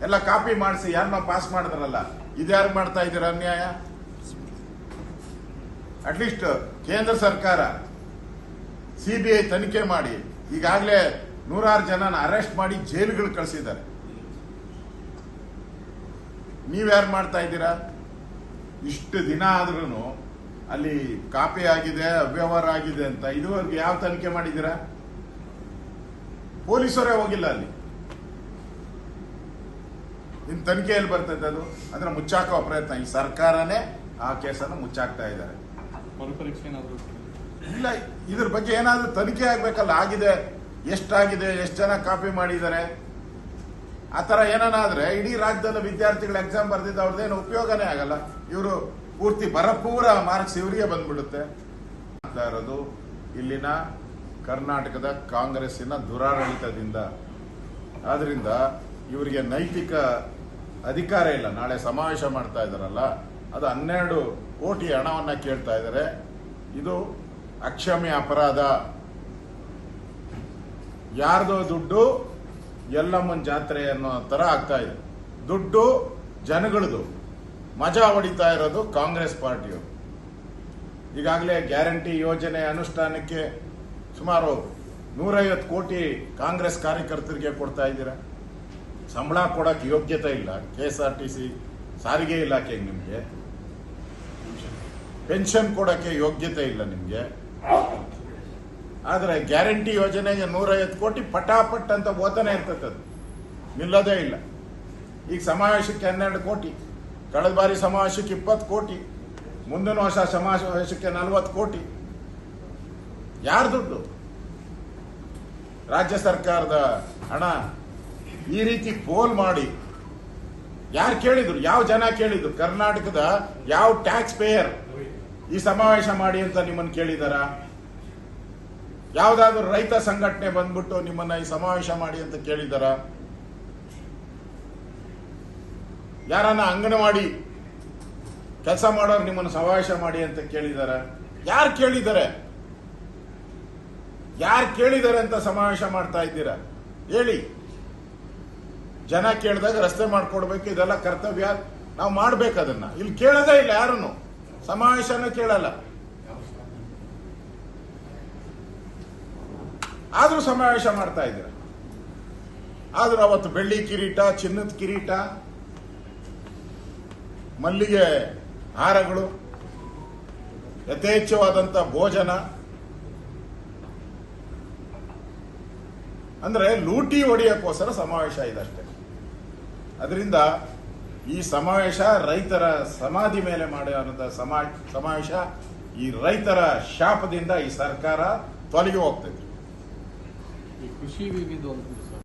ಎಲ್ಲ ಕಾಪಿ ಮಾಡಿಸಿ ಯಾರನ್ನ ಪಾಸ್ ಮಾಡಿದ್ರಲ್ಲ, ಇದ್ಯಾರು ಮಾಡ್ತಾ ಇದ್ದೀರ ಅನ್ಯಾಯ? ಅಟ್ಲೀಸ್ಟ್ ಕೇಂದ್ರ ಸರ್ಕಾರ ಸಿಬಿಐ ತನಿಖೆ ಮಾಡಿ ಈಗಾಗಲೇ 106 ಜನನ ಅರೆಸ್ಟ್ ಮಾಡಿ ಜೈಲುಗಳು ಕಳಿಸಿದ್ದಾರೆ. ನೀವ್ಯಾರು ಮಾಡ್ತಾ ಇದ್ದೀರಾ? ಇಷ್ಟು ದಿನ ಆದ್ರೂ ಅಲ್ಲಿ ಕಾಪಿ ಆಗಿದೆ, ಅವ್ಯವಹಾರ ಆಗಿದೆ ಅಂತ ಇದುವರೆಗೂ ಯಾವ ತನಿಖೆ ಮಾಡಿದ್ದೀರಾ? ಪೊಲೀಸರೇ ಹೋಗಿಲ್ಲ ಅಲ್ಲಿ. ನಿಮ್ ತನಿಖೆಯಲ್ಲಿ ಬರ್ತೈತೆ ಅದು? ಅಂದ್ರೆ ಮುಚ್ಚಾಕೋ ಪ್ರಯತ್ನ, ಈ ಸರ್ಕಾರನೇ ಆ ಕೇಸನ್ನು ಮುಚ್ಚಾಕ್ತಾ ಇದ್ದಾರೆ. ಇಲ್ಲ, ಇದ್ರ ಬಗ್ಗೆ ಏನಾದ್ರೂ ತನಿಖೆ ಆಗ್ಬೇಕಲ್ಲ. ಆಗಿದೆ, ಎಷ್ಟಾಗಿದೆ, ಎಷ್ಟು ಜನ ಕಾಪಿ ಮಾಡಿದ್ದಾರೆ, ಆತರ ಏನಾದ್ರೆ ಇಡೀ ರಾಜ್ಯದಲ್ಲಿ ವಿದ್ಯಾರ್ಥಿಗಳು ಎಕ್ಸಾಮ್ ಬರ್ದಿದ್ದು ಅವ್ರದ್ದೇನು ಉಪಯೋಗನೇ ಆಗಲ್ಲ. ಇವರು ಪೂರ್ತಿ ಭರಪೂರ ಮಾರ್ಕ್ಸ್ ಇವರಿಗೆ ಬಂದ್ಬಿಡುತ್ತೆ. ಆಗ್ತಾ ಇರೋದು ಇಲ್ಲಿನ ಕರ್ನಾಟಕದ ಕಾಂಗ್ರೆಸ್ಸಿನ ದುರಾಡಳಿತದಿಂದ. ಆದ್ರಿಂದ ಇವರಿಗೆ ನೈತಿಕ ಅಧಿಕಾರ ಇಲ್ಲ. ನಾಳೆ ಸಮಾವೇಶ ಮಾಡ್ತಾ ಇದ್ದಾರಲ್ಲ, ಅದು 12 ಕೋಟಿ ಹಣವನ್ನ ಕೇಳ್ತಾ ಇದ್ದಾರೆ. ಇದು ಅಕ್ಷಮ್ಯ ಅಪರಾಧ. ಯಾರ್ದೋ ದುಡ್ಡು ಎಲ್ಲಮ್ಮನ ಜಾತ್ರೆ ಅನ್ನೋ ತರ ಆಗ್ತಾ ಇದೆ. ದುಡ್ಡು ಜನಗಳದು, ಮಜಾ ಹೊಡಿತಾ ಇರೋದು ಕಾಂಗ್ರೆಸ್ ಪಾರ್ಟಿಯವರು. ಈಗಾಗಲೇ ಗ್ಯಾರಂಟಿ ಯೋಜನೆ ಅನುಷ್ಠಾನಕ್ಕೆ ಸುಮಾರು 150 ಕೋಟಿ ಕಾಂಗ್ರೆಸ್ ಕಾರ್ಯಕರ್ತರಿಗೆ ಕೊಡ್ತಾ ಇದ್ದೀರಾ. ಸಂಬಳ ಕೊಡಕ್ಕೆ ಯೋಗ್ಯತೆ ಇಲ್ಲ. KSRTC ಸಾರಿಗೆ ಇಲಾಖೆಗೆ ನಿಮಗೆ ಪೆನ್ಷನ್ ಕೊಡಕ್ಕೆ ಯೋಗ್ಯತೆ ಇಲ್ಲ ನಿಮಗೆ. ಆದ್ರೆ ಗ್ಯಾರಂಟಿ ಯೋಜನೆಗೆ 150 ಕೋಟಿ ಪಟಾಪಟ್ ಅಂತ ಓದನೆ ಇರ್ತದೆ, ಅದು ನಿಲ್ಲೋದೇ ಇಲ್ಲ. ಈಗ ಸಮಾವೇಶಕ್ಕೆ 12 ಕೋಟಿ, ಕಳೆದ ಬಾರಿ ಸಮಾವೇಶಕ್ಕೆ 20 ಕೋಟಿ, ಮುಂದಿನ ವರ್ಷ ಸಮಾವೇಶಕ್ಕೆ 40 ಕೋಟಿ. ಯಾರ ದುಡ್ಡು? ರಾಜ್ಯ ಸರ್ಕಾರದ ಹಣ ಈ ರೀತಿ ಪೋಲ್ ಮಾಡಿ ಯಾರು ಕೇಳಿದ್ರು? ಯಾವ ಜನ ಕೇಳಿದ್ರು? ಕರ್ನಾಟಕದ ಯಾವ ಟ್ಯಾಕ್ಸ್ ಪೇಯರ್ ಈ ಸಮಾವೇಶ ಮಾಡಿ ಅಂತ ನಿಮ್ಮನ್ನು ಕೇಳಿದಾರ? ಯಾವ್ದಾದ್ರು ರೈತ ಸಂಘಟನೆ ಬಂದ್ಬಿಟ್ಟು ನಿಮ್ಮನ್ನ ಈ ಸಮಾವೇಶ ಮಾಡಿ ಅಂತ ಕೇಳಿದಾರ? ಯಾರನ್ನ ಅಂಗನವಾಡಿ ಕೆಲಸ ಮಾಡೋರು ನಿಮ್ಮನ್ನು ಸಮಾವೇಶ ಮಾಡಿ ಅಂತ ಕೇಳಿದಾರ? ಯಾರು ಕೇಳಿದ್ದಾರೆ? ಯಾರು ಕೇಳಿದ್ದಾರೆ ಅಂತ ಸಮಾವೇಶ ಮಾಡ್ತಾ ಇದ್ದೀರಾ? ಹೇಳಿ. ಜನ ಕೇಳಿದಾಗ ರಸ್ತೆ ಮಾಡ್ಕೊಡ್ಬೇಕು, ಇದೆಲ್ಲ ಕರ್ತವ್ಯ, ನಾವು ಮಾಡ್ಬೇಕು ಅದನ್ನ. ಇಲ್ಲಿ ಕೇಳೋದೇ ಇಲ್ಲ, ಯಾರನ್ನು ಸಮಾವೇಶನ ಕೇಳಲ್ಲ. ಆದ್ರೂ ಸಮಾವೇಶ ಮಾಡ್ತಾ ಇದ್ದೀರ. ಆದ್ರೂ ಅವತ್ತು ಬೆಳ್ಳಿ ಕಿರೀಟ, ಚಿನ್ನದ ಕಿರೀಟ, ಮಲ್ಲಿಗೆ ಹಾರಗಳು, ಯಥೇಚ್ಛವಾದಂತ ಭೋಜನ, ಅಂದ್ರೆ ಲೂಟಿ ಹೊಡೆಯಕ್ಕೋಸ್ಕರ ಸಮಾವೇಶ ಇದಷ್ಟೇ. ಅದರಿಂದ ಈ ಸಮಾವೇಶ ರೈತರ ಸಮಾಧಿ ಮೇಲೆ ಮಾಡುವಂತ ಸಮಾವೇಶ. ಈ ರೈತರ ಶಾಪದಿಂದ ಈ ಸರ್ಕಾರ ತೊಲಗಿ ಹೋಗ್ತದೆ. ಕೃಷಿ ವಿವಿಧ